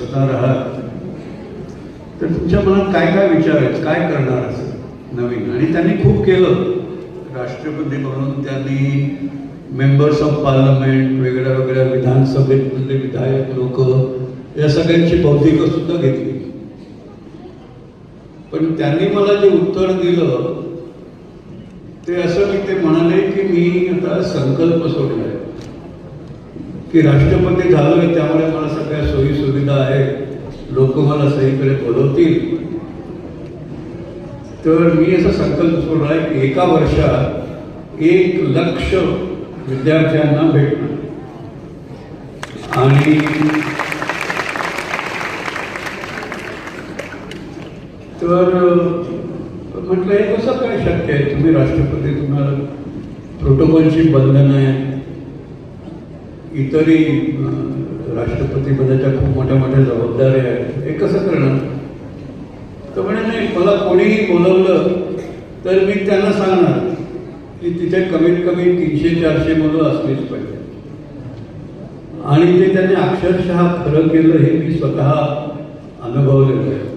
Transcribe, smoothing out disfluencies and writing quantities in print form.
बसणार आहात तर तुमच्या मनात काय काय विचार आहेत, काय करणार असं नवीन. आणि त्यांनी खूप केलं. राष्ट्रपती म्हणून त्यांनी मेंबर्स ऑफ पार्लमेंट, वेगळ्या वेगळ्या विधानसभेतले विधायक लोक या सगळ्यांची बौद्धिकं सुद्धा घेतली. पण त्यांनी मला जे उत्तर दिलं ते असं, की ते म्हणाले की मी आता संकल्प सोडलाय की राष्ट्रपती झालोय त्यामुळे मला सगळ्या सोयी सुविधा आहेत, लोक मला सगळीकडे बोलवतील. तर मी असा संकल्प सोडलाय की एका वर्षात 1,00,000 विद्यार्थ्यांना भेटणार. आणि तर म्हटलं हे कसं काय शक्य आहे, तुम्ही राष्ट्रपती, तुम्हाला प्रोटोकॉलची बंधनं आहे, इतरही राष्ट्रपती पदाच्या खूप मोठ्या मोठ्या जबाबदाऱ्या आहेत, हे कसं करणार. तर म्हणे नाही, मला कोणीही बोलवलं तर मी त्यांना सांगणार की तिथे कमीत कमी 300-400 मुलं असलीच पाहिजे. आणि ते त्यांनी अक्षरशः खरं केलं, हे मी स्वतः अनुभवलेलं आहे.